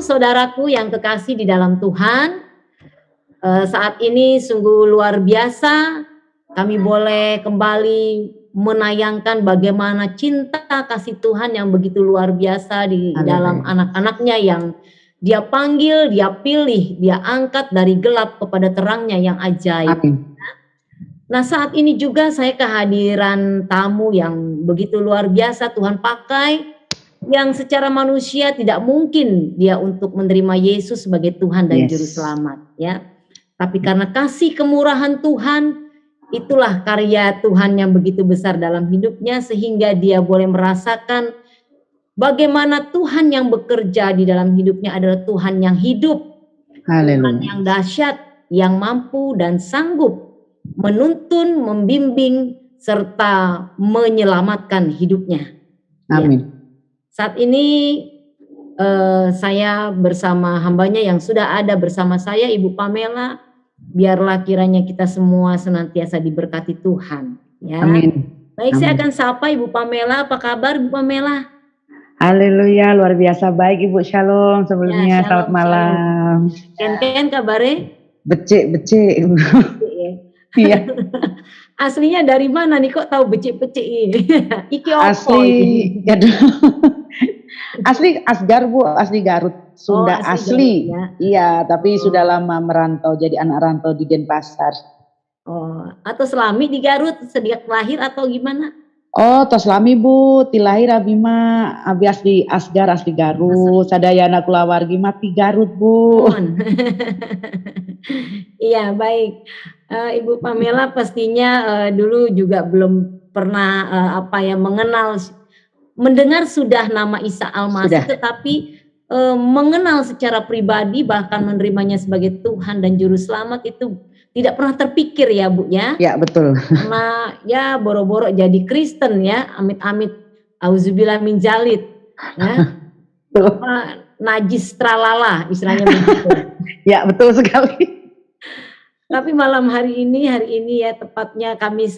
Shalom saudaraku yang kekasih di dalam Tuhan. Saat ini sungguh luar biasa kami boleh kembali menayangkan bagaimana cinta kasih Tuhan yang begitu luar biasa di dalam anak-anaknya yang Dia panggil, Dia pilih, Dia angkat dari gelap kepada terangnya yang ajaib. Nah, saat ini juga saya kehadiran tamu yang begitu luar biasa Tuhan pakai, yang secara manusia tidak mungkin dia untuk menerima Yesus sebagai Tuhan dan Juru Selamat, ya. Tapi karena kasih kemurahan Tuhan, itulah karya Tuhan yang begitu besar dalam hidupnya sehingga dia boleh merasakan bagaimana Tuhan yang bekerja di dalam hidupnya adalah Tuhan yang hidup, Tuhan yang dahsyat, yang mampu dan sanggup menuntun, membimbing, serta menyelamatkan hidupnya. Amin. Ya. Saat ini saya bersama hambanya yang sudah ada bersama saya, Ibu Pamela. Biarlah kiranya kita semua senantiasa diberkati Tuhan. Ya. Amin. Baik, saya akan sapa Ibu Pamela. Apa kabar Ibu Pamela? Haleluya, luar biasa baik Ibu. Shalom sebelumnya, ya, selamat malam. Ken kabarnya? Becek. Iya. Aslinya dari mana nih kok tahu becek-becek ini? Iki opo asli, asli Asgar Bu, asli Garut, Sunda asli. Garut, ya. Iya, tapi sudah lama merantau jadi anak rantau di Denpasar. Oh, atau selami di Garut sejak lahir atau gimana? Oh, tos lami Bu, tilahir abima, abi asli Asgar asli Garut, sadayana kulawargi mati Garut Bu. Iya, baik. Ibu Pamela pastinya dulu juga belum pernah mendengar sudah nama Isa Al-Masih, tetapi mengenal secara pribadi bahkan menerimanya sebagai Tuhan dan Juru Selamat itu tidak pernah terpikir ya Bu ya. Ya betul. Karena ya boro-boro jadi Kristen ya, amit-amit, auzubillah min jalid ya. Najis tralala istilahnya begitu. Ya betul sekali. Tapi malam hari ini ya tepatnya kami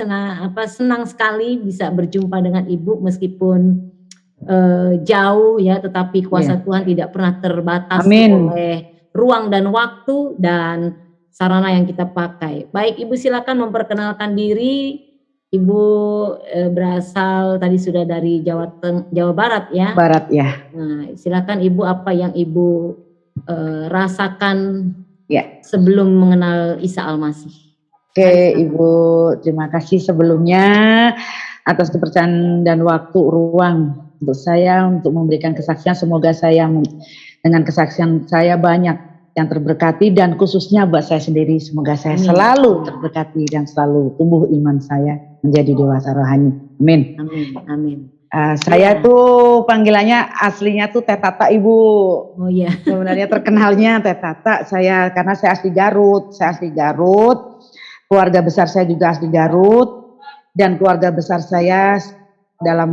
senang sekali bisa berjumpa dengan Ibu meskipun jauh ya, tetapi kuasa Tuhan tidak pernah terbatasi oleh ruang dan waktu dan sarana yang kita pakai. Baik Ibu, silakan memperkenalkan diri. Ibu berasal tadi sudah dari Jawa Barat ya. Barat ya. Nah, silakan Ibu, apa yang Ibu rasakan sebelum mengenal Isa Al-Masih. Oke, Ibu, terima kasih sebelumnya atas kepercayaan dan waktu ruang untuk saya untuk memberikan kesaksian. Semoga saya dengan kesaksian saya banyak yang terberkati dan khususnya buat saya sendiri, semoga saya selalu terberkati dan selalu tumbuh iman saya menjadi dewasa rohani. Amin. Amin. Saya tuh panggilannya aslinya tuh Teh Tata Ibu. Oh iya. Sebenarnya terkenalnya Teh Tata saya karena saya asli Garut. Keluarga besar saya juga asli Garut dan keluarga besar saya dalam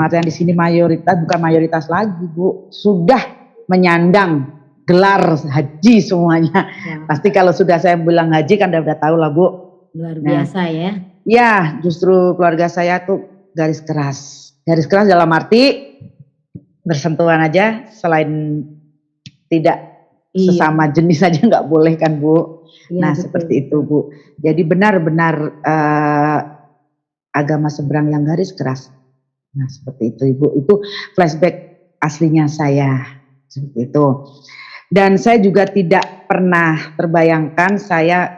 artian di sini bukan mayoritas lagi Bu, sudah menyandang gelar haji semuanya. Ya. Pasti kalau sudah saya bilang haji kan udah tahu lah Bu. Luar biasa ya. Ya, justru keluarga saya tuh garis keras. Garis keras dalam arti bersentuhan aja, selain tidak sesama jenis aja nggak boleh kan Bu. Ya, nah betul. Seperti itu Bu. Jadi benar-benar agama seberang yang garis keras. Nah seperti itu Ibu. Itu flashback aslinya saya seperti itu. Dan saya juga tidak pernah terbayangkan saya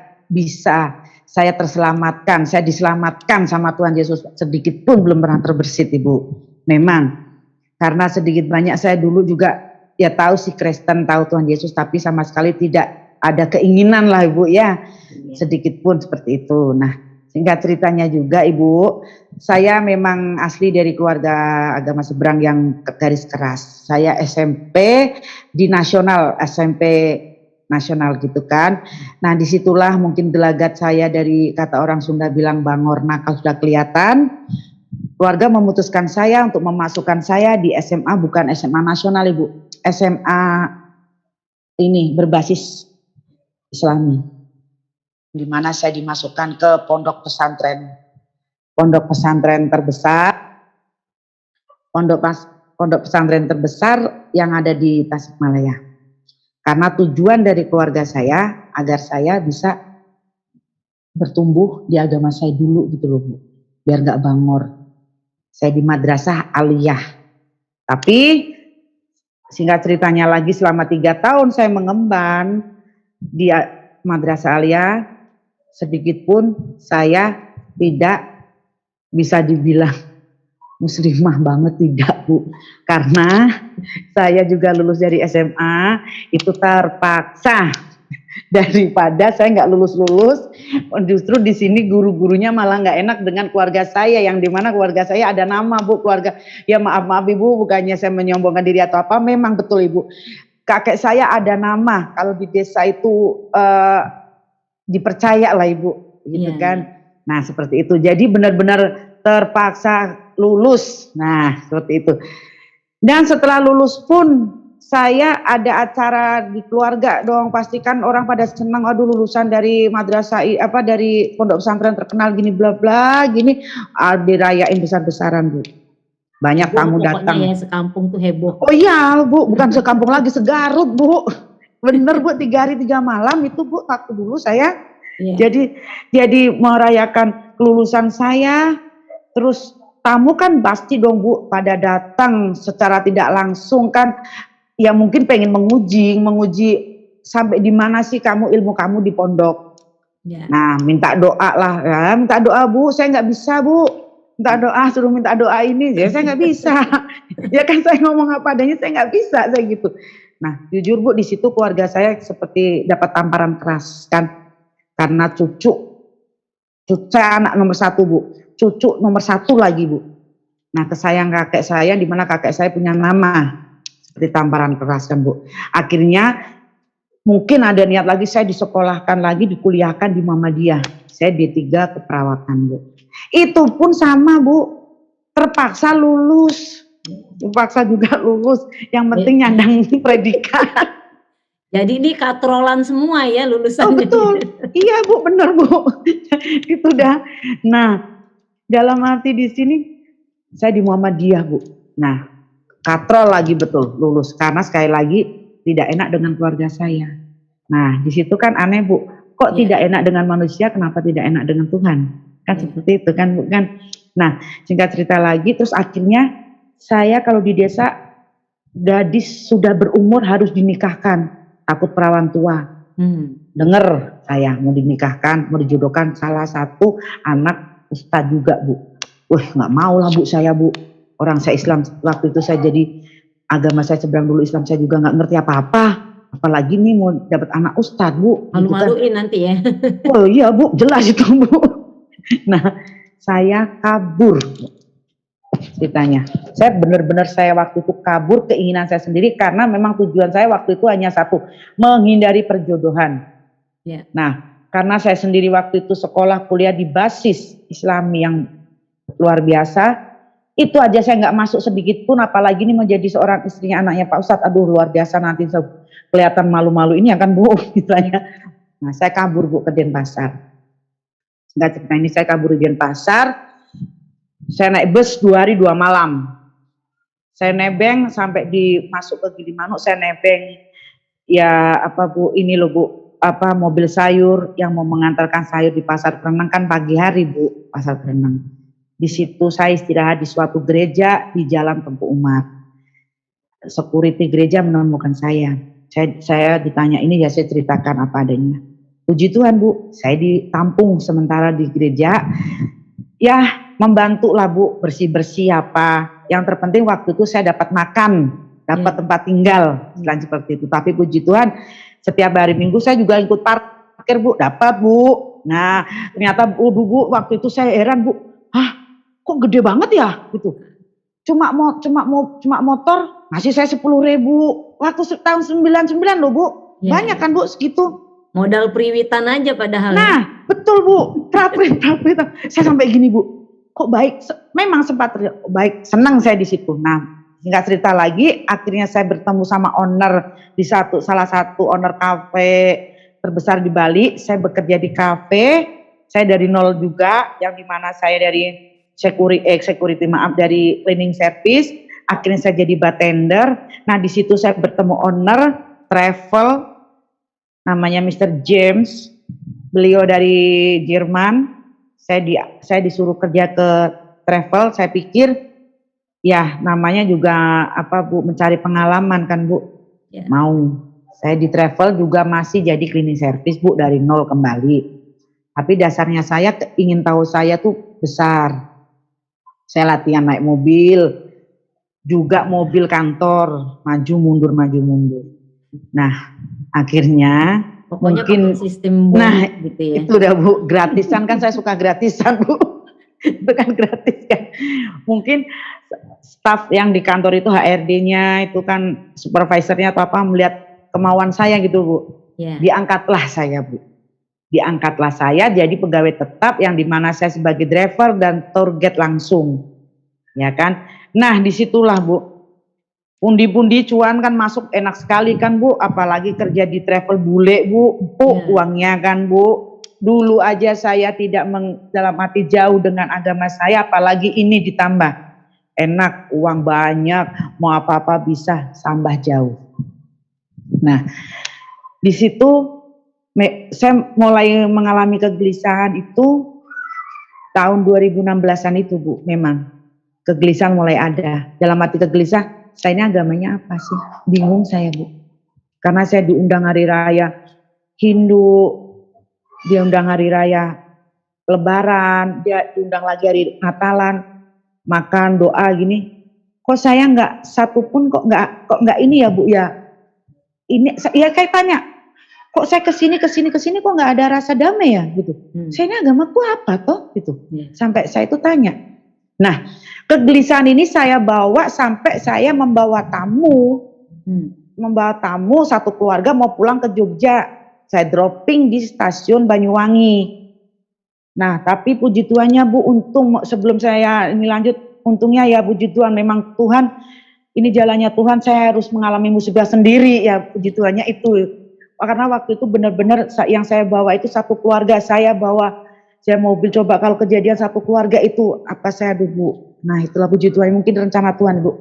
terselamatkan, saya diselamatkan sama Tuhan Yesus, sedikit pun belum pernah terbersit Ibu. Memang karena sedikit banyak saya dulu juga ya tahu si Kristen, tahu Tuhan Yesus, tapi sama sekali tidak ada keinginan lah Ibu ya, sedikit pun seperti itu. Nah singkat ceritanya juga Ibu, saya memang asli dari keluarga agama seberang yang garis keras. Saya SMP di nasional, SMP nasional gitu kan. Nah disitulah mungkin gelagat saya, dari kata orang Sunda bilang bangor nakal sudah kelihatan. Keluarga memutuskan saya untuk memasukkan saya di SMA, bukan SMA nasional Ibu, SMA ini berbasis Islami, di mana saya dimasukkan ke pondok pesantren terbesar, pondok pesantren terbesar yang ada di Tasikmalaya. Karena tujuan dari keluarga saya agar saya bisa bertumbuh di agama saya dulu gitu loh Bu, biar nggak bangor. Saya di madrasah aliyah. Tapi singkat ceritanya lagi selama 3 tahun saya mengemban di madrasah aliyah, sedikit pun saya tidak bisa dibilang muslimah banget, tidak Bu. Karena saya juga lulus dari SMA itu terpaksa, daripada saya nggak lulus-lulus, justru di sini guru-gurunya malah nggak enak dengan keluarga saya, yang dimana keluarga saya ada nama Bu, keluarga ya maaf Ibu, bukannya saya menyombongkan diri atau apa, memang betul Ibu, kakek saya ada nama kalau di desa itu dipercaya lah Ibu, gitu kan. Nah seperti itu, jadi benar-benar terpaksa lulus. Nah seperti itu. Dan setelah lulus pun saya ada acara di keluarga dong, pastikan orang pada senang, aduh lulusan dari madrasah dari pondok pesantren terkenal gini bla bla gini, dirayain besar-besaran Bu. Banyak tamu datang. Ya, sekampung tuh heboh. Oh iya Bu, bukan sekampung lagi, segarut Bu. Bener Bu, 3 hari 3 malam itu Bu, waktu dulu saya. Jadi merayakan kelulusan saya, terus tamu kan pasti dong Bu pada datang secara tidak langsung kan, ya mungkin pengen menguji sampai di mana sih ilmu kamu di pondok. Nah minta doa lah, ya, minta doa Bu, saya nggak bisa Bu, minta doa, suruh minta doa ini, ya saya nggak bisa. Ya kan saya ngomong apa adanya, saya nggak bisa, saya gitu. Nah jujur Bu, di situ keluarga saya seperti dapat tamparan keras kan. Karena cucu saya anak nomor 1 Bu, cucu nomor 1 lagi Bu. Nah kesayang kakek saya, di mana kakek saya punya nama, seperti tamparan keras kan Bu. Akhirnya mungkin ada niat lagi saya disekolahkan lagi, dikuliahkan di Muhammadiyah. Saya D3 keperawatan Bu. Itu pun sama Bu, terpaksa lulus, terpaksa juga lulus. Yang penting nyandang predikat. Jadi ini katrolan semua ya lulusannya. Oh betul, iya Bu, benar Bu. Itu dah. Nah, dalam arti di sini saya di Muhammadiyah Bu. Nah, katrol lagi betul lulus, karena sekali lagi tidak enak dengan keluarga saya. Nah, di situ kan aneh Bu, kok tidak enak dengan manusia, kenapa tidak enak dengan Tuhan? Kan seperti itu kan Bu kan. Nah, singkat cerita lagi, terus akhirnya saya kalau di desa gadis sudah berumur harus dinikahkan. Takut perawan tua. Dengar saya mau dinikahkan, mau dijodohkan salah satu anak ustadz juga Bu. Wah nggak mau lah Bu saya Bu. Orang saya Islam, waktu itu saya jadi agama saya seberang dulu Islam, saya juga nggak ngerti apa-apa. Apalagi nih mau dapat anak ustadz Bu. Malu-maluin nanti ya. Oh iya Bu, jelas itu Bu. Nah saya kabur ceritanya. Saya benar-benar waktu itu kabur, keinginan saya sendiri, karena memang tujuan saya waktu itu hanya satu, menghindari perjodohan. Nah, karena saya sendiri waktu itu sekolah kuliah di basis Islami yang luar biasa, itu aja saya nggak masuk sedikit pun, apalagi ini menjadi seorang istrinya anaknya Pak Ustadz, aduh luar biasa, nanti kelihatan malu-malu ini akan Bu, istilahnya. Nah, saya kabur Bu ke Denpasar. Singkat cerita ini saya kabur di Denpasar. Saya naik bus 2 hari 2 malam. Saya nebeng sampai masuk ke Gilimanuk, saya nebeng ya apa Bu, ini loh Bu, apa mobil sayur yang mau mengantarkan sayur di Pasar Perenang, kan pagi hari Bu, Pasar Perenang. Di situ saya istirahat di suatu gereja di Jalan Tengku Umar. Security gereja menemukan saya. Saya ditanya ini, ya saya ceritakan apa adanya. Puji Tuhan Bu, saya ditampung sementara di gereja. Ya membantu lah Bu, bersih-bersih apa. Yang terpenting waktu itu saya dapat makan, dapat tempat tinggal, selain seperti itu. Tapi puji Tuhan, setiap hari Minggu saya juga ikut parkir Bu, dapat Bu. Nah ternyata Bu, waktu itu saya heran Bu, kok gede banget ya gitu. Cuma motor ngasih saya 10.000. Waktu tahun 99 loh Bu, banyak kan Bu segitu. Modal priwitan aja padahal. Nah betul Bu, terakhir saya sampai gini Bu, kok baik, memang sempat baik, senang saya di situ. Nah singkat cerita lagi, akhirnya saya bertemu sama owner di salah satu owner kafe terbesar di Bali. Saya bekerja di kafe, saya dari nol juga, yang dimana saya dari security dari cleaning service. Akhirnya saya jadi bartender. Nah di situ saya bertemu owner travel, namanya Mr. James. Beliau dari Jerman. Saya disuruh kerja ke travel. Saya pikir ya namanya juga apa Bu, mencari pengalaman kan Bu. Ya. Mau. Saya di travel juga masih jadi cleaning service Bu, dari nol kembali. Tapi dasarnya saya ingin tahu saya tuh besar. Saya latihan naik mobil, juga mobil kantor, maju mundur maju mundur. Nah, akhirnya Pokoknya mungkin pakai sistem bonus gitu ya. itu udah Bu, gratisan kan saya suka gratisan Bu. Itu kan gratis kan. Mungkin staf yang di kantor itu HRD-nya itu kan supervisornya atau apa melihat kemauan saya gitu Bu. Ya. Diangkatlah saya Bu. Diangkatlah saya jadi pegawai tetap yang dimana saya sebagai driver dan tour guide langsung. Ya kan. Nah disitulah Bu. Pundi-pundi cuan kan masuk enak sekali kan Bu. Apalagi kerja di travel bule Bu. Uangnya kan Bu. Dulu aja saya tidak dalam hati jauh dengan agama saya. Apalagi ini ditambah. Enak, uang banyak. Mau apa-apa bisa tambah jauh. Nah di situ saya mulai mengalami kegelisahan itu tahun 2016-an itu Bu, memang kegelisahan mulai ada. Dalam arti kegelisah, saya ini agamanya apa sih? Bingung saya Bu. Karena saya diundang hari raya Hindu, dia undang hari raya Lebaran, dia diundang lagi hari Natalan, makan doa gini. Kok saya nggak satu pun kok nggak ini ya Bu ya? Ini ya kayak tanya. Kok saya kesini kok nggak ada rasa damai ya gitu. Saya ini agamaku apa toh gitu. Sampai saya itu tanya. Nah kegelisahan ini saya bawa sampai saya membawa tamu. Membawa tamu satu keluarga mau pulang ke Jogja. Saya dropping di stasiun Banyuwangi. Nah tapi puji Tuhannya Bu, untung sebelum saya ini lanjut, untungnya ya puji Tuhan memang Tuhan, ini jalannya Tuhan, saya harus mengalami musibah sendiri ya puji Tuhannya itu. Karena waktu itu benar-benar yang saya bawa itu satu keluarga, saya bawa saya mobil, coba kalau kejadian satu keluarga itu apa saya aduh Bu. Nah itulah puji Tuhan, mungkin rencana Tuhan Bu.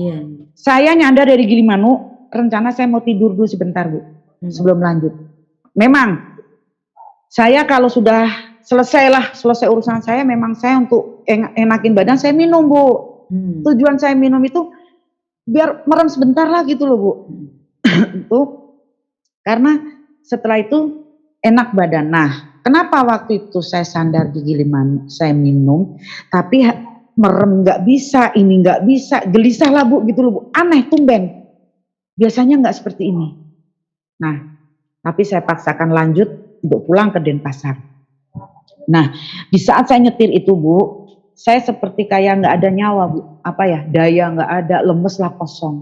Iya. Saya nyandar dari Gilimanuk, rencana saya mau tidur dulu sebentar Bu, sebelum lanjut. Memang saya kalau sudah selesai urusan saya, memang saya untuk enakin badan saya minum Bu. Tujuan saya minum itu biar merem sebentar lah gitu loh Bu. Itu karena setelah itu enak badan. Nah, kenapa waktu itu saya sandar di Gilimanuk, saya minum, tapi merem nggak bisa, ini nggak bisa, gelisah lah Bu, gitu loh Bu. Aneh, tumben. Biasanya nggak seperti ini. Nah, tapi saya paksakan lanjut untuk pulang ke Denpasar. Nah, di saat saya nyetir itu Bu, saya seperti kayak nggak ada nyawa Bu. Apa ya, daya nggak ada, lemes lah, kosong.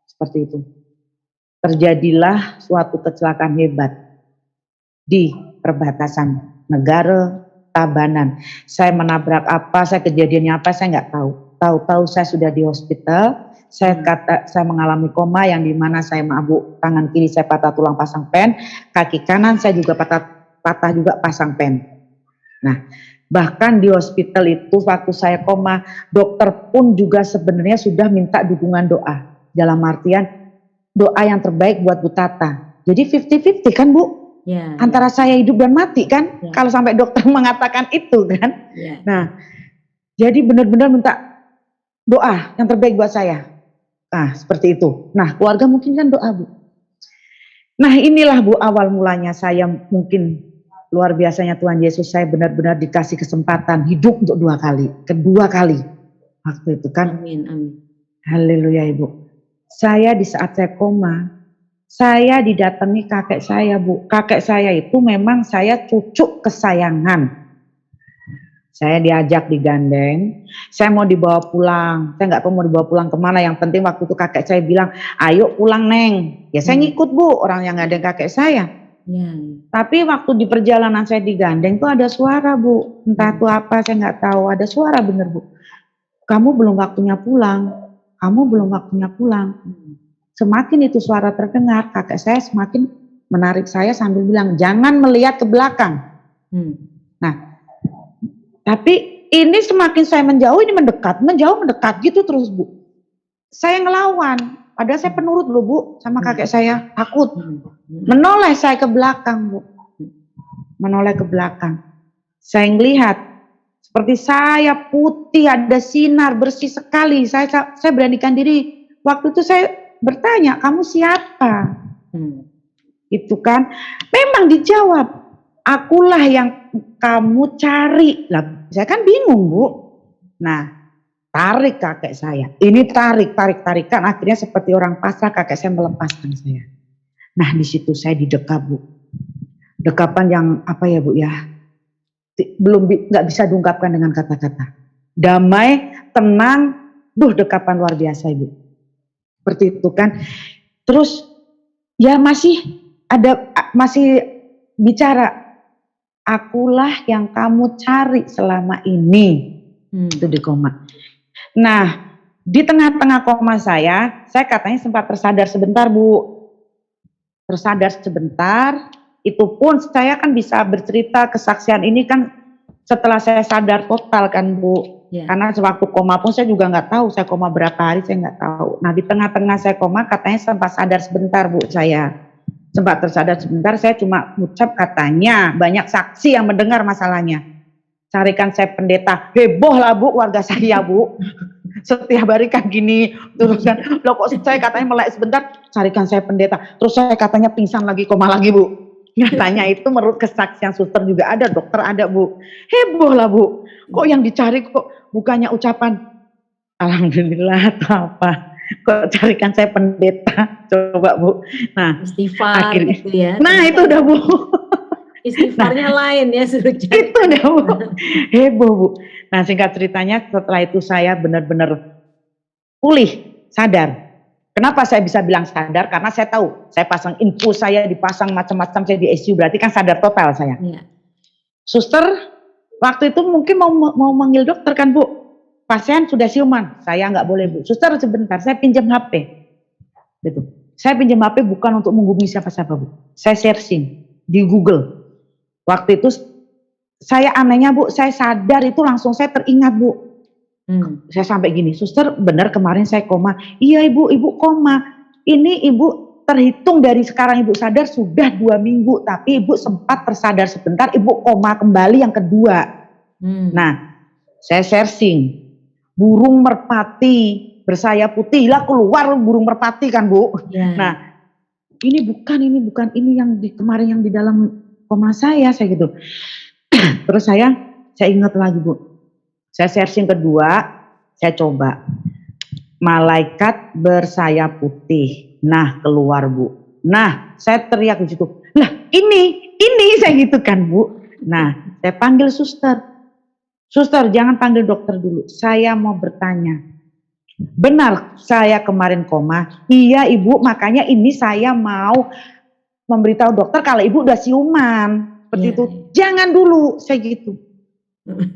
Seperti itu. Terjadilah suatu kecelakaan hebat di perbatasan negara Tabanan. Saya menabrak apa, saya kejadiannya apa, saya nggak tahu. Tahu-tahu saya sudah di hospital. Saya mengalami koma yang dimana saya mabuk, tangan kiri saya patah tulang pasang pen, kaki kanan saya juga patah juga pasang pen. Nah, bahkan di hospital itu waktu saya koma, dokter pun juga sebenarnya sudah minta dukungan doa. Dalam artian doa yang terbaik buat Bu Tata. Jadi 50-50 kan Bu? Ya, antara saya hidup dan mati kan? Ya. Kalau sampai dokter mengatakan itu kan? Ya. Nah, jadi benar-benar minta doa yang terbaik buat saya. Nah, seperti itu. Nah, keluarga mungkin kan doa Bu. Nah, inilah Bu awal mulanya saya mungkin luar biasanya Tuhan Yesus, saya benar-benar dikasih kesempatan hidup untuk kedua kali. Waktu itu kan. Amin, amin. Haleluya Ibu. Saya di saat saya koma, saya didatangi kakek saya Bu. Kakek saya itu memang saya cucu kesayangan. Saya diajak digandeng, saya mau dibawa pulang. Saya nggak tahu mau dibawa pulang kemana, yang penting waktu itu kakek saya bilang, ayo pulang Neng. Ya saya ngikut Bu, orang yang gandeng kakek saya. Tapi waktu di perjalanan saya digandeng tuh ada suara Bu. Entah itu apa, saya nggak tahu, ada suara bener Bu. Kamu belum waktunya pulang. Kamu belum waktunya pulang. Semakin itu suara terdengar, kakek saya semakin menarik saya sambil bilang, jangan melihat ke belakang. Nah, tapi ini semakin saya menjauh, ini mendekat gitu terus Bu. saya ngelawan. Padahal saya penurut loh Bu sama kakek saya, takut. Hmm. Menoleh saya ke belakang Bu. Menoleh ke belakang. Saya ngelihat seperti saya putih, ada sinar, bersih sekali. Saya beranikan diri. Waktu itu saya bertanya, kamu siapa? Itu kan. Memang dijawab, akulah yang kamu cari. Lah, saya kan bingung Bu. Nah, tarik kakek saya. Ini tarik-tarikan. Akhirnya seperti orang pasrah kakek saya melepaskan saya. Nah, di situ saya didekap Bu. Dekapan yang apa ya Bu ya? Nggak bisa diungkapkan dengan kata-kata. Damai, tenang, dekapan luar biasa Ibu. Seperti itu kan. Terus ya masih bicara, akulah yang kamu cari selama ini. Itu di koma. Nah, di tengah-tengah koma saya katanya sempat tersadar sebentar Bu. Tersadar sebentar. Itu pun saya kan bisa bercerita kesaksian ini kan setelah saya sadar total kan Bu. Karena sewaktu koma pun saya juga nggak tahu saya koma berapa hari, saya nggak tahu. Nah di tengah-tengah saya koma katanya sempat sadar sebentar Bu saya. Sempat tersadar sebentar, saya cuma ucap katanya, banyak saksi yang mendengar masalahnya. Carikan saya pendeta, heboh lah Bu warga saya Bu. Setiap hari kan gini, terus kan, loh kok saya katanya melek sebentar, carikan saya pendeta. Terus saya katanya pingsan lagi, koma lagi Bu. Nyatanya itu menurut kesaksian suster juga ada, dokter ada Bu. Heboh lah Bu. Kok yang dicari kok bukannya ucapan alhamdulillah atau apa. Kok carikan saya pendeta. Coba Bu. Nah, istighfar akhirnya, gitu ya. Nah itu udah Bu. Istighfarnya lain ya suruh cari. Itu udah Bu. Heboh Bu. Nah singkat ceritanya setelah itu saya benar-benar pulih, sadar. Kenapa saya bisa bilang sadar? Karena saya tahu, saya pasang infus, saya dipasang macam-macam, saya di ICU, berarti kan sadar total saya. Ya. Suster, waktu itu mungkin mau manggil dokter kan Bu, pasien sudah siuman, saya nggak boleh Bu. Suster sebentar, saya pinjam HP. Gitu. Saya pinjam HP bukan untuk menghubungi siapa-siapa Bu. Saya searching di Google. Waktu itu saya anehnya Bu, saya sadar itu langsung saya teringat Bu. Saya sampai gini, suster benar kemarin saya koma. Iya ibu koma. Ini ibu terhitung dari sekarang ibu sadar sudah 2 minggu. Tapi ibu sempat tersadar sebentar, ibu koma kembali yang kedua. Nah, saya searching. Burung merpati bersayap putih. Lah keluar burung merpati kan Bu. Yeah. Nah, ini bukan ini yang kemarin yang di dalam koma saya gitu. Terus saya ingat lagi Bu. Saya searching kedua, saya coba malaikat bersayap putih. Nah keluar Bu. Nah saya teriak di situ. Lah ini saya gitu kan Bu. Nah saya panggil suster. Suster jangan panggil dokter dulu. Saya mau bertanya. Benar saya kemarin koma? Iya Ibu, makanya ini saya mau memberitahu dokter kalau Ibu udah siuman. Seperti itu. Jangan dulu, saya gitu.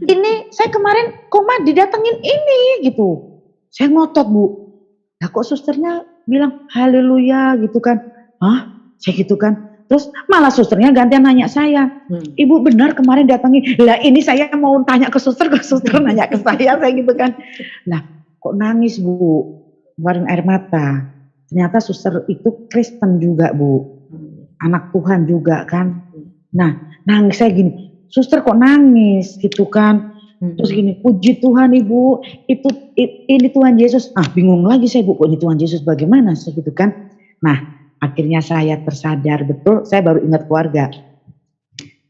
Ini saya kemarin koma didatengin ini gitu. Saya ngotot Bu. Nah kok susternya bilang haleluya gitu kan. Hah? Saya gitu kan. Terus malah susternya gantian nanya saya. Ibu benar kemarin datengin. Lah ini saya mau tanya ke suster nanya ke saya gitu kan. Lah kok nangis Bu. Keluarin air mata. Ternyata suster itu Kristen juga Bu. Anak Tuhan juga kan. Nah nangis saya gini. Suster kok nangis gitu kan. Terus gini, puji Tuhan Ibu, ini Tuhan Yesus. Bingung lagi saya Bu, kok ini Tuhan Yesus bagaimana sih gitu kan. Nah akhirnya saya tersadar betul, saya baru ingat keluarga.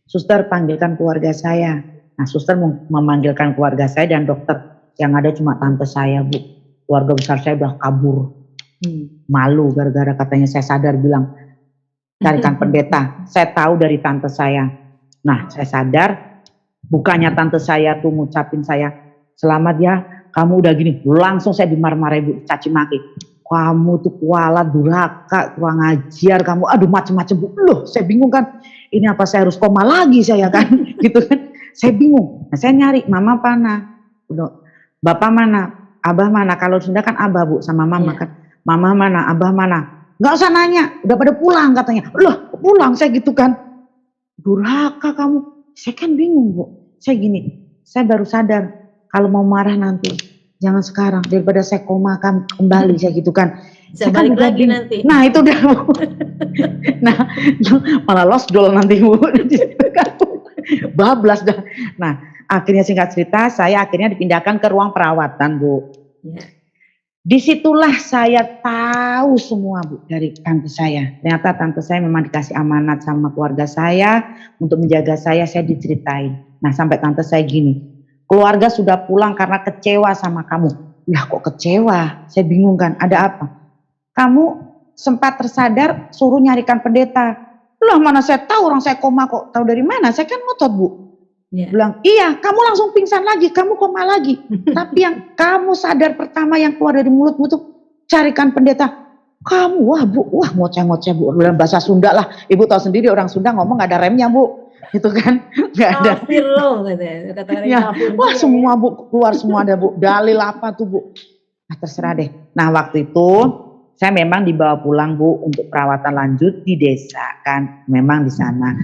Suster panggilkan keluarga saya. Nah suster memanggilkan keluarga saya dan dokter. Yang ada cuma tante saya Bu. Keluarga besar saya udah kabur. Malu gara-gara katanya saya sadar bilang, carikan pendeta. Saya tahu dari tante saya. Nah saya sadar, bukannya tante saya tuh ngucapin saya, selamat ya kamu udah gini, langsung saya dimarah-marahin Bu, caci maki. Kamu tuh kualat, durhaka, kurang ajar kamu, aduh macem-macem Bu. Loh saya bingung kan, ini apa saya harus koma lagi saya kan, gitu kan. Saya bingung, nah, saya nyari mama mana, bapak mana, abah mana, kalau Sunda kan abah Bu sama mama kan. Mama mana, abah mana, gak usah nanya, udah pada pulang katanya. Loh pulang saya gitu kan. Durhaka kamu, saya kan bingung Bu. Saya gini, saya baru sadar kalau mau marah nanti jangan sekarang daripada saya koma kan kembali saya gitu kan. Bisa Saya kan balik udah lagi nanti. Nah itu udah nah malah losdol nanti Bu. Bablas dah. Nah akhirnya singkat cerita saya akhirnya dipindahkan ke ruang perawatan Bu. Ya. Disitulah saya tahu semua Bu dari tante saya. Ternyata tante saya memang dikasih amanat sama keluarga saya untuk menjaga saya diceritain. Nah sampai tante saya gini, keluarga sudah pulang karena kecewa sama kamu. Lah kok kecewa? Saya bingung kan, ada apa? Kamu sempat tersadar suruh nyarikan pendeta. Lah mana saya tahu, orang saya koma kok. Tahu dari mana? Saya kan ngotot Bu. Ya. Bilang, iya kamu langsung pingsan lagi, kamu koma lagi. Tapi yang kamu sadar pertama yang keluar dari mulutmu tuh carikan pendeta. Kamu wah Bu, wah ngoceh-ngoceh Bu. Dalam bahasa Sunda lah, Ibu tahu sendiri orang Sunda ngomong gak ada remnya Bu. Gitu kan, gak ada. Kafir loh katanya. Kata orang Ya, kafir. wah semua Bu, keluar semua ada Bu. Dalil apa tuh Bu. Nah terserah deh. Nah waktu itu saya memang dibawa pulang Bu untuk perawatan lanjut di desa kan. Memang di sana.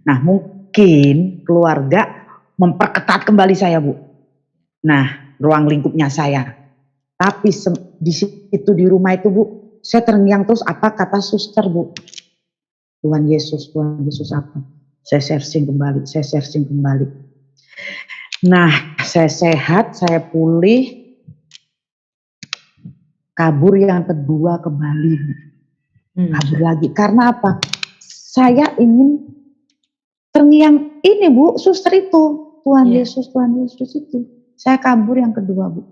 Nah mungkin keluarga memperketat kembali saya Bu. Nah ruang lingkupnya saya. Tapi di situ di rumah itu Bu, saya terngiang terus apa kata suster Bu. Tuhan Yesus apa? Saya searching kembali. Nah saya sehat, saya pulih. Kabur yang kedua kembali. Kabur lagi. Karena apa? Saya ingin terngiang ini Bu, suster itu. Tuhan Yesus itu. Saya kabur yang kedua Bu.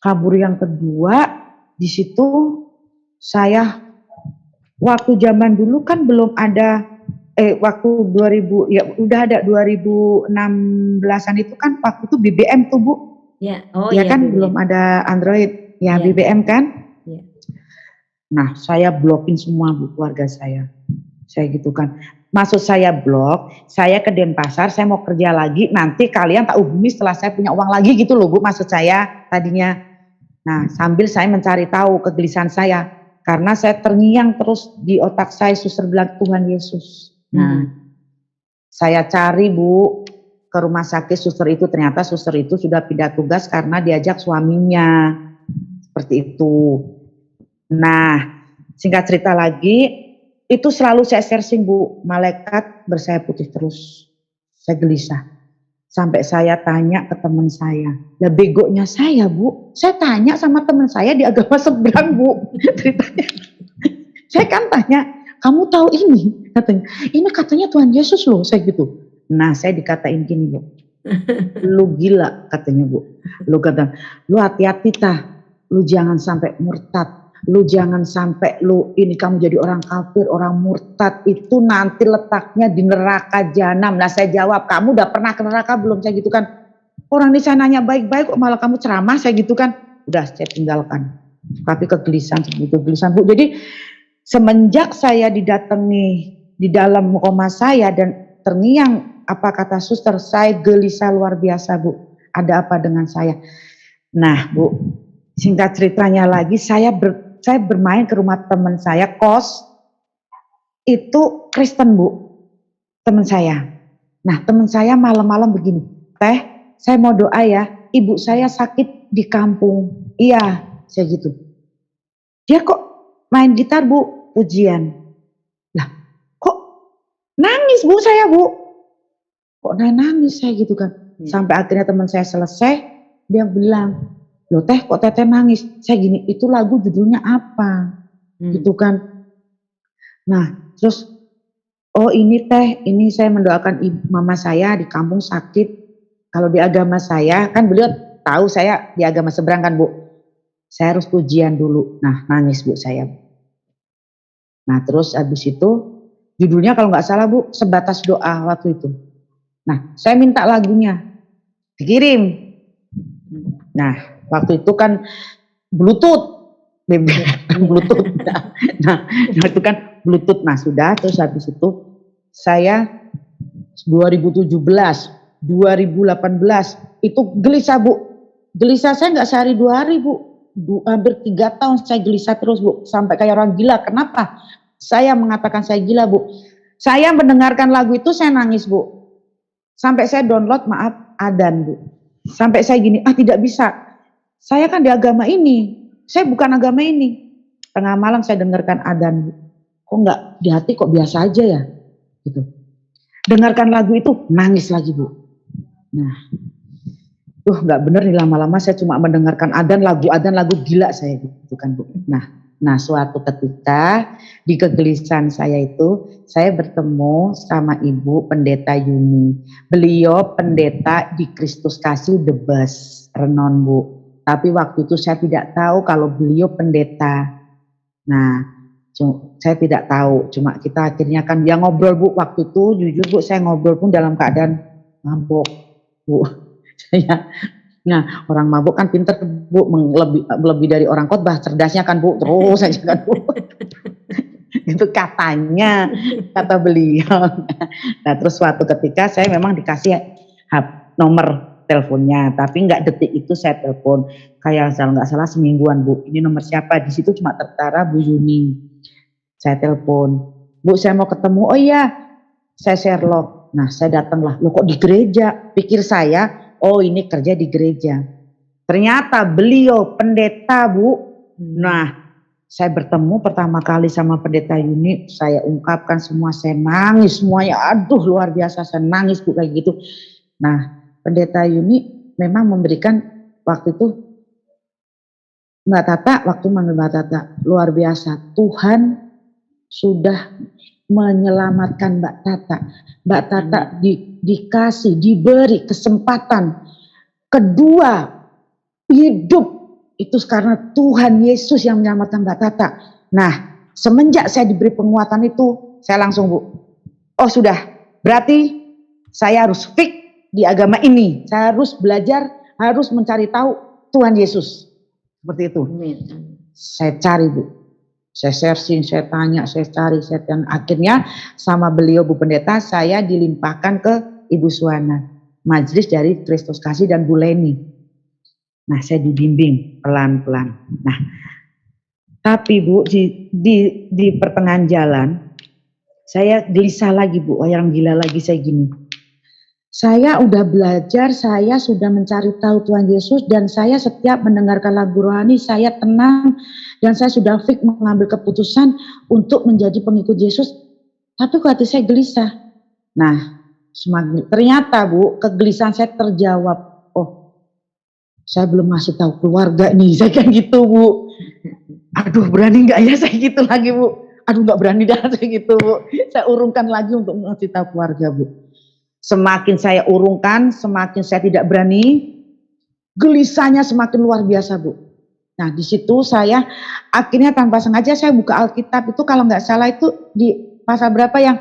Kabur yang kedua, di situ saya waktu zaman dulu kan belum ada waktu 2000 ya udah ada 2016-an itu kan waktu itu BBM tuh Bu. Ya, ya kan BBM. Belum ada Android, ya BBM kan. Ya. Nah, saya blokin semua Bu keluarga saya. Saya gitu kan. Maksud saya blok, saya ke Denpasar, saya mau kerja lagi, nanti kalian tak hubungi setelah saya punya uang lagi gitu loh Bu maksud saya tadinya. Nah sambil saya mencari tahu kegelisahan saya, karena saya terngiang terus di otak saya suster bilang Tuhan Yesus. Nah saya cari Bu ke rumah sakit suster itu, ternyata suster itu sudah pindah tugas karena diajak suaminya, seperti itu. Nah singkat cerita lagi, itu selalu saya searching Bu, malaikat bersayap putih terus. Saya gelisah. Sampai saya tanya ke teman saya. Lah begonya saya Bu, saya tanya sama teman saya di agama seberang Bu. Ceritanya. Saya kan tanya, kamu tahu ini? Katanya, ini katanya Tuhan Yesus loh, saya gitu. Nah saya dikatain gini Bu. Lu gila katanya Bu. Lu kata, lu hati-hati tah. Lu jangan sampai murtad. Lu jangan sampai lu ini kamu jadi orang kafir, orang murtad, itu nanti letaknya di neraka jahanam. Nah saya jawab, kamu udah pernah ke neraka belum? Saya gitu kan. Orang ini saya nanya baik-baik kok malah kamu ceramah, saya gitu kan. Udah saya tinggalkan. Tapi kegelisahan Bu. Jadi semenjak saya didatangi di dalam koma saya dan terngiang apa kata suster, saya gelisah luar biasa Bu. Ada apa dengan saya? Nah Bu, singkat ceritanya lagi saya bermain ke rumah teman saya kos, itu Kristen Bu, teman saya. Nah teman saya malam-malam begini, teh saya mau doa ya, ibu saya sakit di kampung. Iya, saya gitu. Dia kok main gitar Bu, ujian. Lah kok nangis Bu saya Bu, kok nangis saya gitu kan. Sampai akhirnya teman saya selesai, dia bilang, loh teh kok teteh nangis? Saya gini, itu lagu judulnya apa? Gitu kan. Nah terus, oh ini teh, ini saya mendoakan mama saya di kampung sakit. Kalau di agama saya, kan beliau tahu saya di agama seberang kan Bu. Saya harus ujian dulu. Nah nangis Bu saya. Nah terus habis itu, judulnya kalau nggak salah Bu, Sebatas Doa waktu itu. Nah saya minta lagunya, dikirim. Nah waktu itu kan Bluetooth, Bluetooth. Nah itu kan Bluetooth. Nah sudah, terus habis itu saya 2017, 2018 itu gelisah Bu. Gelisah saya nggak sehari 2 hari Bu. Hampir 3 tahun saya gelisah terus Bu. Sampai kayak orang gila. Kenapa? Saya mengatakan saya gila Bu. Saya mendengarkan lagu itu saya nangis Bu. Sampai saya download adzan Bu. Sampai saya gini, tidak bisa. Saya kan di agama ini, saya bukan agama ini. Tengah malam saya dengarkan adzan, Bu. Kok nggak di hati kok biasa aja ya, gitu. Dengarkan lagu itu, nangis lagi, Bu. Nah, nggak bener nih, lama-lama saya cuma mendengarkan adzan lagu gila saya gitu kan, Bu. Nah, suatu ketika di kegelisahan saya itu, saya bertemu sama Ibu Pendeta Yuni. Beliau pendeta di Kristus Kasih The Bus, Renon, Bu. Tapi waktu itu saya tidak tahu kalau beliau pendeta. Nah, saya tidak tahu, cuma kita akhirnya kan dia ngobrol, Bu. Waktu itu jujur, Bu, saya ngobrol pun dalam keadaan mabuk, Bu. Nah, orang mabuk kan pinter, Bu, lebih dari orang khotbah, cerdasnya kan, Bu, terus aja kan, Bu. Itu katanya, kata beliau. Nah, terus suatu ketika saya memang dikasih nomor teleponnya, tapi nggak detik itu saya telepon, kayak nggak salah semingguan, Bu. Ini nomor siapa? Di situ cuma tertara Bu Yuni. Saya telepon, Bu, saya mau ketemu. Oh iya, saya Sherlock. Nah, saya datanglah. Loh, kok di gereja? Pikir saya, oh ini kerja di gereja. Ternyata beliau pendeta, Bu. Nah, saya bertemu pertama kali sama pendeta Yuni, saya ungkapkan semua, saya nangis semuanya. Aduh, luar biasa, saya nangis, Bu, kayak gitu. Nah, pendeta Yuni memang memberikan waktu itu Mbak Tata, waktu manggil Mbak Tata, luar biasa. Tuhan sudah menyelamatkan Mbak Tata. Mbak Tata dikasih, diberi kesempatan kedua hidup, itu karena Tuhan Yesus yang menyelamatkan Mbak Tata. Nah, semenjak saya diberi penguatan itu, saya langsung, Bu, oh sudah, berarti saya harus fix di agama ini. Saya harus belajar, harus mencari tahu Tuhan Yesus. Seperti itu. Saya cari, Bu. Saya searching, saya tanya, saya cari, dan akhirnya sama beliau Bu Pendeta saya dilimpahkan ke Ibu Suwana, majelis dari Kristus Kasih dan Bu Leni. Nah, saya dibimbing pelan-pelan. Nah, tapi Bu, di pertengahan jalan saya gelisah lagi, Bu. Yang gila lagi saya gini. Saya udah belajar, saya sudah mencari tahu Tuhan Yesus, dan saya setiap mendengarkan lagu rohani saya tenang, dan saya sudah fix mengambil keputusan untuk menjadi pengikut Yesus. Tapi kok hati saya gelisah. Nah, ternyata, Bu, kegelisahan saya terjawab. Oh, saya belum ngasih tahu keluarga nih, saya kayak gitu, Bu. Aduh, berani nggak ya saya gitu lagi, Bu? Aduh, nggak berani dah saya gitu, Bu. Saya urungkan lagi untuk ngasih tahu keluarga, Bu. Semakin saya urungkan, semakin saya tidak berani, gelisahnya semakin luar biasa, Bu. Nah, di situ saya akhirnya tanpa sengaja saya buka Alkitab, itu kalau nggak salah itu di pasal berapa yang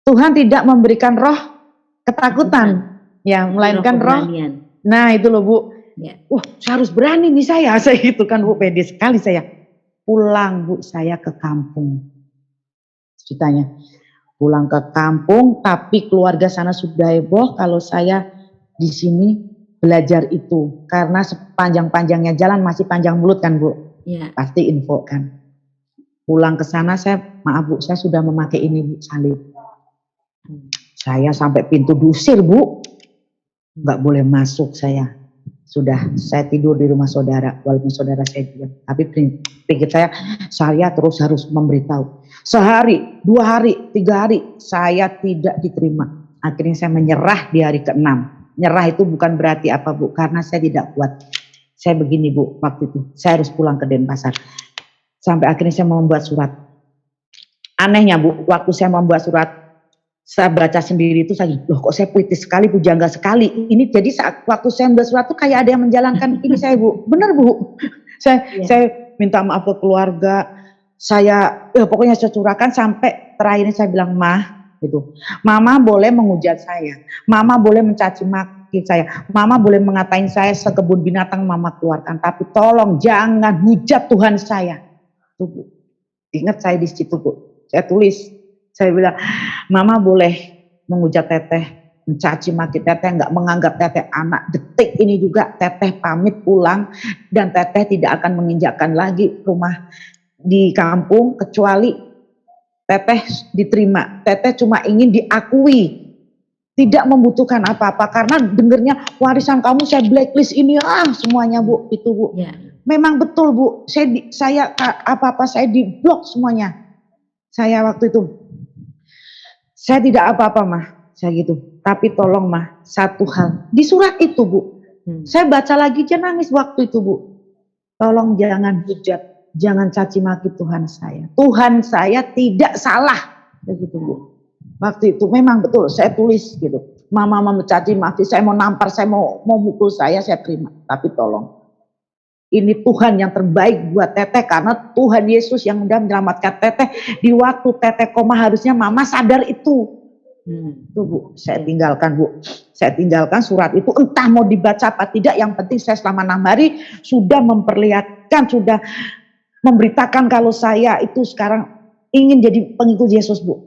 Tuhan tidak memberikan roh ketakutan, ya, melainkan roh. Nah, itu loh, Bu. Ya. Saya harus berani nih saya gitu kan, Bu, pede sekali saya. Pulang, Bu, saya ke kampung. Ceritanya. Pulang ke kampung, tapi keluarga sana sudah heboh kalau saya di sini belajar itu. Karena sepanjang-panjangnya jalan masih panjang mulut kan, Bu? Ya. Pasti info kan. Pulang ke sana saya, maaf Bu, saya sudah memakai ini, Bu, salib. Saya sampai pintu diusir, Bu. Nggak boleh masuk saya. Sudah, saya tidur di rumah saudara, walaupun saudara saya diam. Tapi pikir saya terus harus memberitahu. Sehari, 2 hari, 3 hari, saya tidak diterima. Akhirnya saya menyerah di hari ke-6. Nyerah itu bukan berarti apa, Bu, karena saya tidak kuat. Saya begini, Bu, waktu itu, saya harus pulang ke Denpasar. Sampai akhirnya saya membuat surat. Anehnya, Bu, waktu saya membuat surat, saya baca sendiri itu, saya, loh kok saya puitis sekali, pujangga sekali. Ini jadi saat waktu saya membuat surat itu kayak ada yang menjalankan ini saya, Bu. Benar, Bu. Saya minta maaf ke keluarga. Saya pokoknya saya curahkan sampai terakhirnya saya bilang, Mah, gitu. Mama boleh menghujat saya. Mama boleh mencaci maki saya. Mama boleh mengatain saya sekebun binatang mama keluarkan. Tapi tolong jangan hujat Tuhan saya. Tuh, Bu. Ingat saya di situ, Bu. Saya tulis. Saya bilang, Mama boleh menghujat Teteh, mencaci maki Teteh, nggak menganggap Teteh anak. Detik ini juga Teteh pamit pulang dan Teteh tidak akan menginjakkan lagi rumah di kampung kecuali Teteh diterima. Teteh cuma ingin diakui tidak membutuhkan apa-apa karena dengernya warisan kamu saya blacklist ini semuanya Bu, itu Bu. Ya. Memang betul Bu, saya apa-apa saya diblok semuanya. Saya waktu itu, saya tidak apa-apa mah, saya gitu. Tapi tolong mah, satu hal, di surat itu Bu, saya baca lagi aja nangis waktu itu Bu. Tolong jangan hujat, jangan caci maki Tuhan saya. Tuhan saya tidak salah, begitu Bu. Waktu itu memang betul saya tulis gitu. Mama mencaci maki, saya mau nampar, saya mau mukul saya terima. Tapi tolong, ini Tuhan yang terbaik buat Teteh karena Tuhan Yesus yang udah menyelamatkan Teteh di waktu Teteh koma harusnya Mama sadar itu. Tuh Bu, saya tinggalkan Bu. Saya tinggalkan surat itu entah mau dibaca apa tidak, yang penting saya selama 6 hari sudah memperlihatkan, sudah memberitakan kalau saya itu sekarang ingin jadi pengikut Yesus Bu.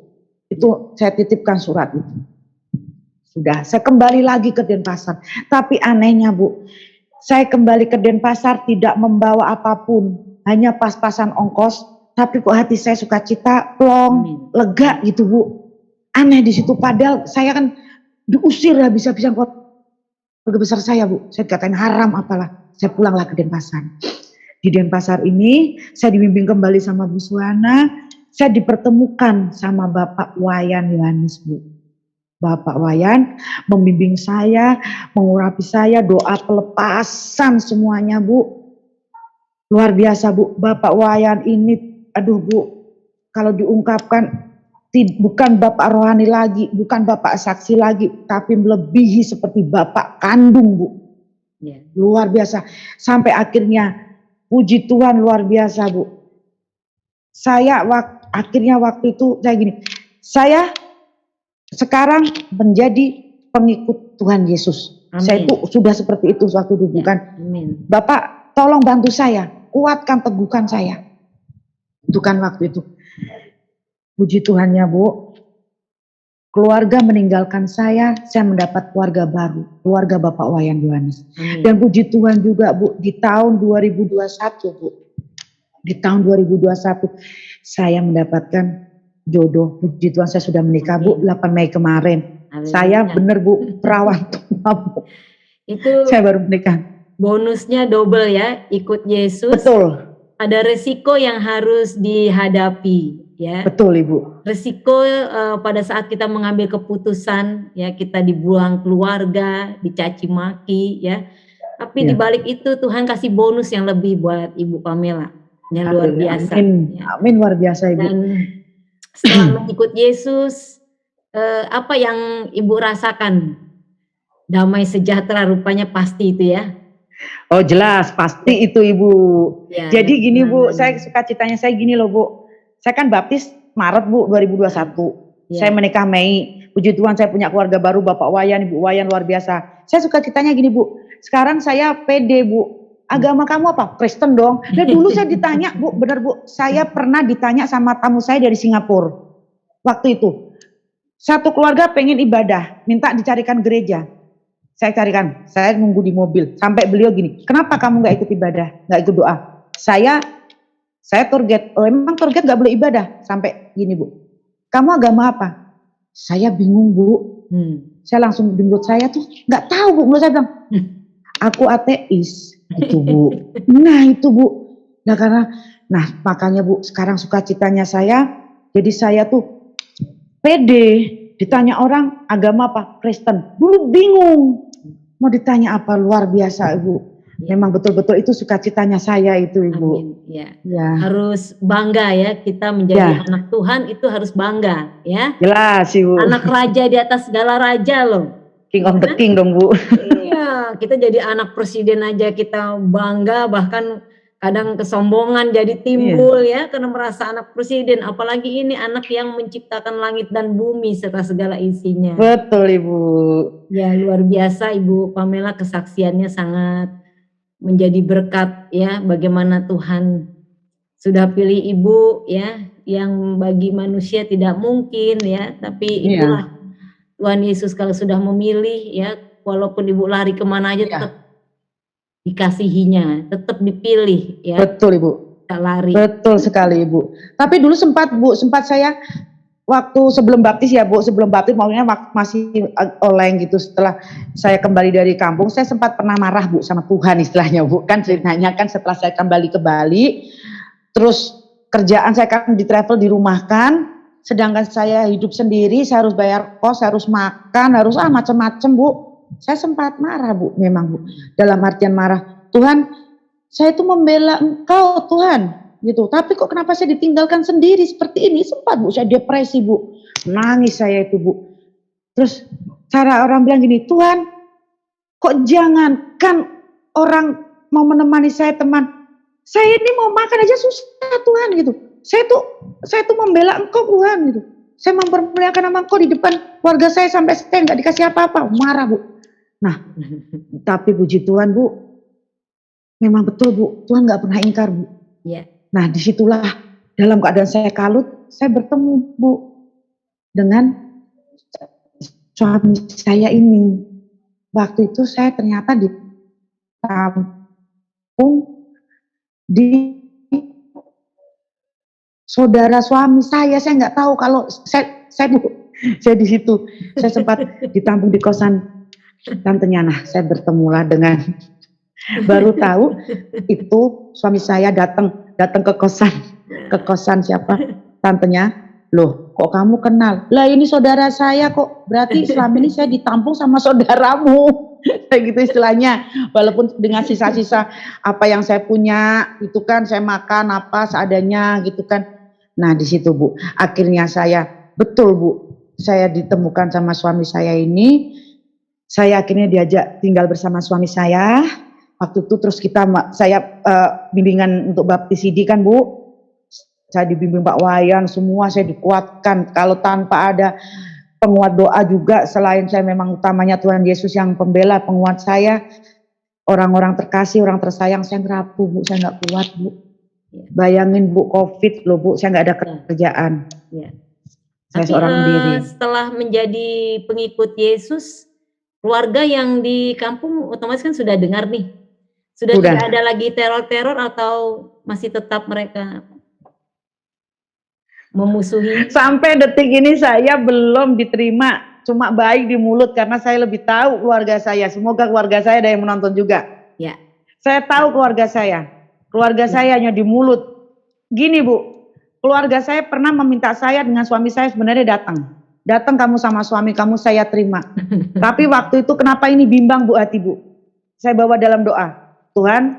Itu saya titipkan surat itu. Sudah, saya kembali lagi ke Denpasar. Tapi anehnya Bu, saya kembali ke Denpasar tidak membawa apapun, hanya pas-pasan ongkos. Tapi kok hati saya sukacita, plong, lega gitu Bu. Aneh di situ, padahal saya kan diusir habis-habisan keluarga besar saya Bu. Saya dikatain haram apalah. Saya pulanglah ke Denpasar. Di Denpasar ini saya dibimbing kembali sama Bu Suwana. Saya dipertemukan sama Bapak Wayan Yohanes Bu. Bapak Wayan membimbing saya, mengurapi saya, doa pelepasan semuanya Bu. Luar biasa Bu. Bapak Wayan ini, aduh Bu, kalau diungkapkan bukan Bapak rohani lagi, bukan Bapak saksi lagi, tapi melebihi seperti Bapak kandung Bu. Luar biasa. Sampai akhirnya, puji Tuhan luar biasa Bu. Saya akhirnya waktu itu saya gini, saya sekarang menjadi pengikut Tuhan Yesus. Amin. Saya itu sudah seperti itu waktu dulu kan. Amin. Bapak tolong bantu saya, kuatkan, teguhkan saya. Itu kan waktu itu. Puji Tuhannya Bu, keluarga meninggalkan saya mendapat keluarga baru, keluarga Bapak Wayan Yohanes. Dan puji Tuhan juga Bu, di tahun 2021 Bu, di tahun 2021 saya mendapatkan jodoh. Puji Tuhan saya sudah menikah Bu, 8 Mei kemarin. Amin. Saya bener Bu, perawan tua Bu. Itu saya baru menikah. Bonusnya double ya, ikut Yesus. Betul. Ada resiko yang harus dihadapi ya. Betul Ibu. Resiko pada saat kita mengambil keputusan ya, kita dibuang keluarga, dicaci maki ya. Tapi di balik itu Tuhan kasih bonus yang lebih buat Ibu Pamela. Yang luar biasa. Amin. Ya. Amin, luar biasa Ibu. Dan setelah mengikut Yesus, apa yang Ibu rasakan? Damai sejahtera rupanya pasti itu ya. Oh jelas, pasti itu Ibu. Ya, jadi gini Bu, saya sukacitanya saya gini loh Bu. Saya kan baptis Maret Bu 2021. Saya menikah Mei. Puji Tuhan saya punya keluarga baru, Bapak Wayan, Ibu Wayan, luar biasa. Saya sukacitanya gini Bu. Sekarang saya pede Bu. Agama kamu apa? Kristen dong. Dan dulu saya ditanya Bu, benar Bu. Saya pernah ditanya sama tamu saya dari Singapura. Waktu itu. Satu keluarga pengen ibadah, minta dicarikan gereja. Saya carikan, saya nunggu di mobil. Sampai beliau gini, kenapa kamu gak ikut ibadah, gak ikut doa? Saya target, emang target gak boleh ibadah? Sampai gini Bu, kamu agama apa? Saya bingung Bu. Saya langsung di mulut saya tuh gak tahu Bu, mulut saya bilang, aku ateis. Itu Bu. Nah itu Bu. Nah makanya Bu, sekarang sukacitanya saya, jadi saya tuh pede. Ditanya orang agama apa? Kristen. Dulu bingung. Mau ditanya apa? Luar biasa Ibu. Memang betul-betul itu sukacitanya saya itu Ibu. Amin. Ya. Harus bangga ya, kita menjadi anak Tuhan itu harus bangga ya. Jelas Ibu. Anak raja di atas segala raja loh. King of the king dong Bu. Iya, kita jadi anak presiden aja kita bangga, bahkan kadang kesombongan jadi timbul ya karena merasa anak presiden, apalagi ini anak yang menciptakan langit dan bumi serta segala isinya. Betul Ibu. Ya luar biasa Ibu Pamela, kesaksiannya sangat menjadi berkat ya, bagaimana Tuhan sudah pilih Ibu ya, yang bagi manusia tidak mungkin ya, tapi itulah Tuhan Yesus kalau sudah memilih ya, walaupun Ibu lari kemana aja tetap dikasihinya, tetap dipilih ya. Betul Ibu. Tak lari. Betul sekali Ibu. Tapi dulu sempat Bu, saya waktu sebelum baptis ya Bu, sebelum baptis maksudnya masih oleng gitu, setelah saya kembali dari kampung, saya sempat pernah marah Bu sama Tuhan istilahnya Bu, kan ceritanya kan setelah saya kembali ke Bali, terus kerjaan saya kan di travel dirumahkan, sedangkan saya hidup sendiri, saya harus bayar kos, harus makan, harus macam-macam Bu, saya sempat marah Bu, memang Bu, dalam artian marah, Tuhan, saya itu membela Engkau Tuhan, gitu. Tapi kok kenapa saya ditinggalkan sendiri seperti ini? Sempat Bu, saya depresi Bu, nangis saya itu Bu. Terus cara orang bilang gini, Tuhan, kok jangankan orang mau menemani saya teman, saya ini mau makan aja susah Tuhan gitu. Saya tuh membela Engkau Tuhan gitu. Saya mempermuliakan nama Engkau di depan keluarga saya sampai saya nggak dikasih apa-apa, marah Bu. Nah, tapi puji Tuhan Bu, memang betul Bu, Tuhan nggak pernah ingkar Bu. Ya. Nah disitulah dalam keadaan saya kalut, saya bertemu Bu dengan suami saya ini. Waktu itu saya ternyata di kampung di saudara suami saya nggak tahu kalau saya Bu, saya di situ, saya sempat ditampung di kosan tantenya. Nah saya bertemulah dengan baru tahu itu suami saya datang ke kosan siapa tantenya, loh kok kamu kenal, lah ini saudara saya kok, berarti selama ini saya ditampung sama saudaramu, kayak gitu istilahnya, walaupun dengan sisa-sisa apa yang saya punya itu kan saya makan apa seadanya gitu kan. Nah di situ Bu, akhirnya saya betul Bu, saya ditemukan sama suami saya ini, saya akhirnya diajak tinggal bersama suami saya. Waktu itu terus saya bimbingan untuk baptis ID kan Bu, saya dibimbing Pak Wayan, semua saya dikuatkan. Kalau tanpa ada penguat doa juga, selain saya memang utamanya Tuhan Yesus yang pembela, penguat saya, orang-orang terkasih, orang tersayang, saya ngerapuh Bu, saya nggak kuat Bu. Bayangin Bu, COVID loh Bu, saya nggak ada kerjaan. Ya. Saya Tapi seorang diri. Setelah menjadi pengikut Yesus, keluarga yang di kampung otomatis kan sudah dengar nih. Sudah tidak ada lagi teror-teror atau masih tetap mereka memusuhi? Sampai detik ini saya belum diterima, cuma baik di mulut karena saya lebih tahu keluarga saya. Semoga keluarga saya ada yang menonton juga. Ya. Saya tahu keluarga saya hanya di mulut. Gini Bu, keluarga saya pernah meminta saya dengan suami saya sebenarnya datang kamu sama suami kamu saya terima. Tapi waktu itu kenapa ini bimbang Bu hati Bu? Saya bawa dalam doa. Tuhan,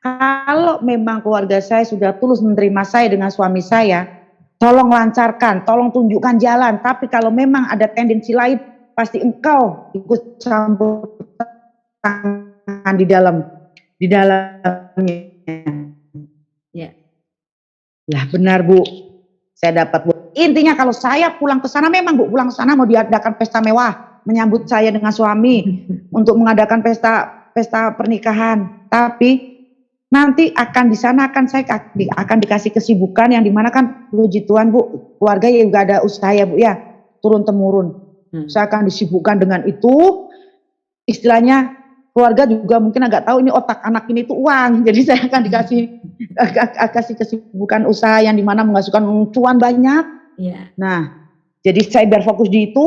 kalau memang keluarga saya sudah tulus menerima saya dengan suami saya, tolong lancarkan, tolong tunjukkan jalan. Tapi kalau memang ada tendensi lain, pasti Engkau ikut campur tangan di dalamnya. Ya. Lah benar Bu, saya dapat Bu. Intinya kalau saya pulang ke sana memang Bu, pulang ke sana mau diadakan pesta mewah, menyambut saya dengan suami untuk mengadakan pesta pernikahan, tapi nanti akan di sana saya akan dikasih kesibukan yang dimana kan puji Tuhan Bu, keluarga ya juga ada usaha ya Bu ya, turun temurun. Saya akan disibukkan dengan itu, istilahnya keluarga juga mungkin agak tahu ini otak anak ini itu uang, jadi saya akan kasih kesibukan usaha yang dimana menghasilkan cuan banyak. Nah, jadi saya berfokus di itu,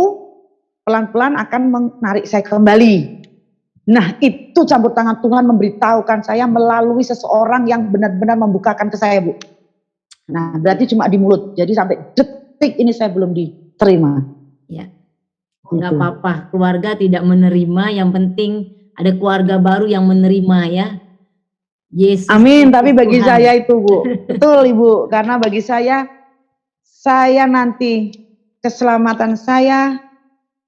pelan-pelan akan menarik saya kembali. Nah itu campur tangan Tuhan memberitahukan saya melalui seseorang yang benar-benar membukakan ke saya Bu. Nah berarti cuma di mulut, jadi sampai detik ini saya belum diterima. Ya. Nggak apa-apa, keluarga tidak menerima, yang penting ada keluarga baru yang menerima ya. Yesus. Amin, tapi bagi Tuhan. Saya itu Bu, betul Ibu, karena bagi saya nanti keselamatan saya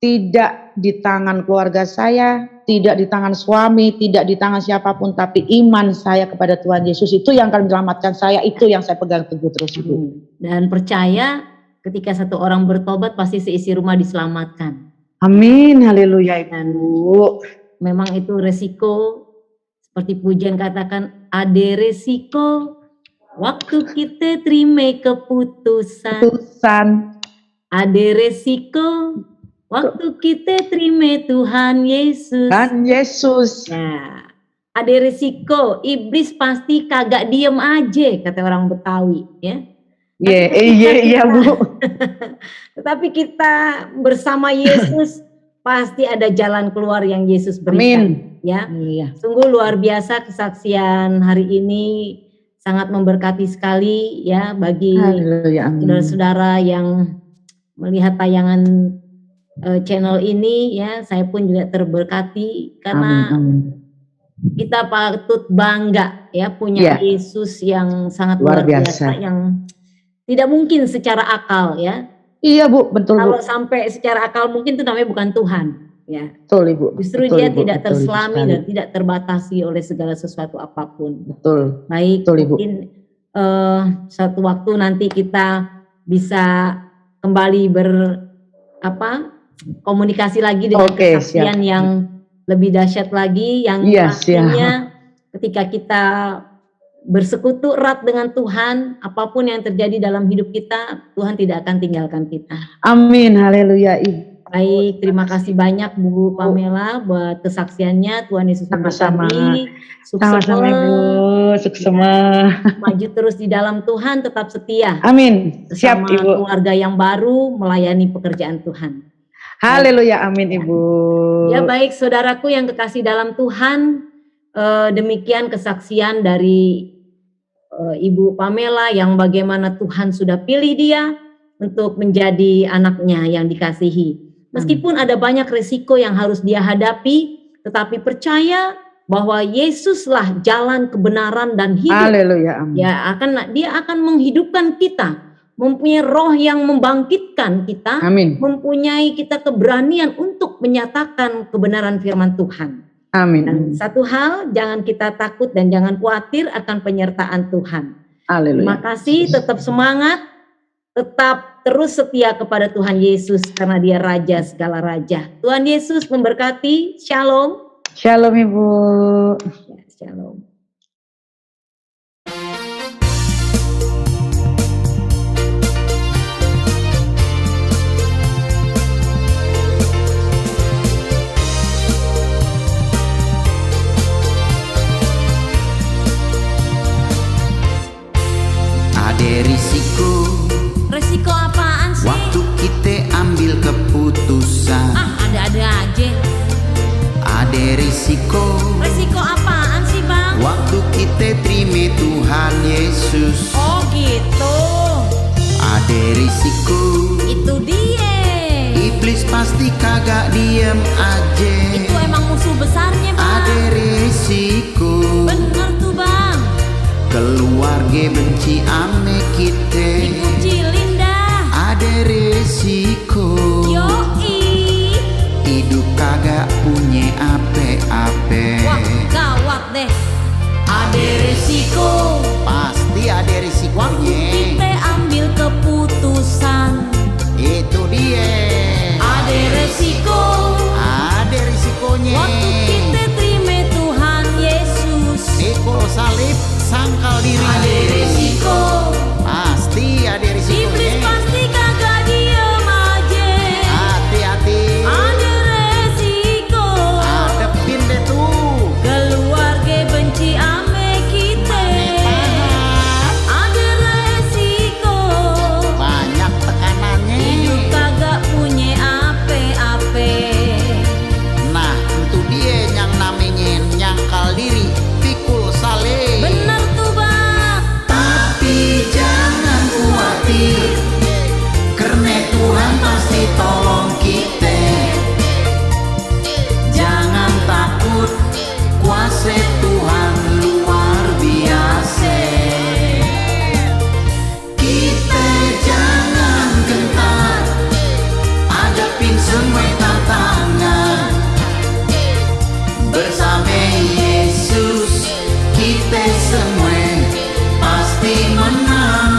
tidak di tangan keluarga saya, tidak di tangan suami, tidak di tangan siapapun, tapi iman saya kepada Tuhan Yesus itu yang akan menyelamatkan saya, itu yang saya pegang teguh terus Ibu. Dan percaya ketika satu orang bertobat pasti seisi rumah diselamatkan. Amin, haleluya Ibu. Memang itu resiko, seperti pujian katakan, ada resiko waktu kita terima keputusan. Ada resiko waktu kita terima Tuhan Yesus. Tuhan Yesus. Nah, ada resiko, iblis pasti kagak diem aja, kata orang Betawi ya. Iya Bu. Tetapi kita bersama Yesus pasti ada jalan keluar yang Yesus berikan. Amin. Ya, Iya. sungguh luar biasa kesaksian hari ini, sangat memberkati sekali ya bagi Haleluya. Amin. saudara-saudara yang melihat tayangan channel ini ya. Saya pun juga terberkati karena Amin. kita patut bangga ya punya Yesus yang sangat luar biasa, yang tidak mungkin secara akal ya. Iya Bu, betul Bu. Kalau sampai secara akal mungkin itu namanya bukan Tuhan ya. Betul Ibu. Justru betul, dia Ibu. tidak betul, terselami Ibu, dan tidak terbatasi oleh segala sesuatu apapun. Betul. Baik, betul, Ibu. mungkin suatu waktu nanti kita bisa kembali komunikasi lagi dengan kesaksian yang lebih dahsyat lagi, yang pastinya ketika kita bersekutu erat dengan Tuhan, apapun yang terjadi dalam hidup kita, Tuhan tidak akan tinggalkan kita. Amin, haleluya. Baik, terima kasih banyak Bu Pamela buat kesaksiannya. Tuhan Yesus memberkati. Sama-sama Ibu, sukses. Maju terus di dalam Tuhan, tetap setia. Amin. Siap Ibu. Keluarga yang baru melayani pekerjaan Tuhan. Haleluya, amin Ibu. Ya baik, saudaraku yang kekasih dalam Tuhan, demikian kesaksian dari Ibu Pamela yang bagaimana Tuhan sudah pilih dia untuk menjadi anaknya yang dikasihi. Meskipun ada banyak resiko yang harus dia hadapi, tetapi percaya bahwa Yesuslah jalan kebenaran dan hidup. Haleluya, amin. Ya, dia akan menghidupkan kita, mempunyai roh yang membangkitkan kita, amin. Mempunyai kita keberanian untuk menyatakan kebenaran firman Tuhan. Amin. Dan satu hal, jangan kita takut dan jangan khawatir akan penyertaan Tuhan. Haleluya. Terima kasih, tetap semangat, tetap terus setia kepada Tuhan Yesus karena dia Raja segala Raja. Tuhan Yesus memberkati. Shalom. Shalom Ibu. Ya, shalom. Resiko apaan sih? Waktu kita ambil keputusan. Ada-ada aja. Ada risiko. Resiko apaan sih Bang? Waktu kita terima Tuhan Yesus. Oh gitu. Ada risiko. Itu dia. Iblis pasti kagak diem aja. Itu emang musuh besarnya Bang. Ada risiko. Bener tuh Bang. Keluarga benci ame kita. Dikucilin dah. Ada resiko. Yoi. Hidup kagak punya ape-ape. Wah gawat deh. Ada resiko. Pasti ada Waktu resikonya. kita ambil keputusan. Itu dia. Ada resiko. Ada risikonya. Waktu kita terima Tuhan Yesus. Pikul salib sangkal diri. Ada resiko. Pasti ada Iblis risikonya. pasti kagak diem aja. Hati-hati. Ada resiko. Hadepin deh tuh. Keluarga benci ame kita. Ada resiko. Banyak tekanannya. Hidup kagak punya ape-ape. Nah itu dia yang namanya nyangkal diri. Pikul salib. Bener tuh Bang. Tapi jangan khawatir, karena Tuhan pasti tolong kita. Jangan takut, kuasa Tuhan luar biasa. Kita jangan gentar, hadapin semua tantangan. Bersama Yesus kita semua pasti menang.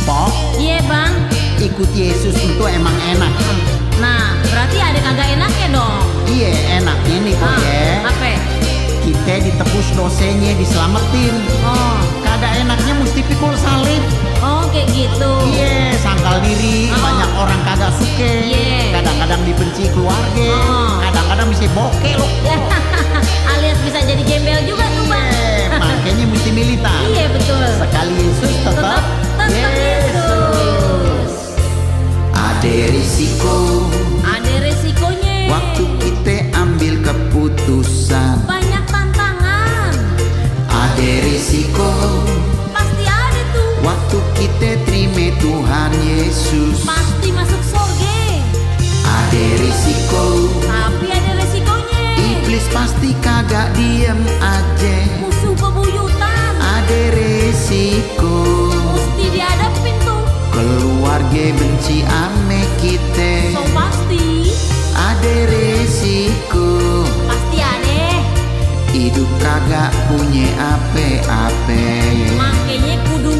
Pok, Iya Bang. ikut Yesus itu emang enak. Nah berarti ada kagak enaknya dong. Iya enaknya nih Pok ya. Apa? Kita ditebus dosanya, diselamatin. Oh. Kagak enaknya mesti pikul salib. Oh kayak gitu. Iya, sangkal diri. Oh. Banyak orang kagak suka. Iya. Kadang-kadang dibenci keluarga. Oh. Kadang-kadang bisa bokeh loh. Yesus pasti kagak diem aja. Musuh bebuyutan Ada resiko, mesti dihadapin tuh. keluarga benci ame kita. So pasti Ada resiko, pasti aneh. hidup kagak punya ape-ape. Makanya kudu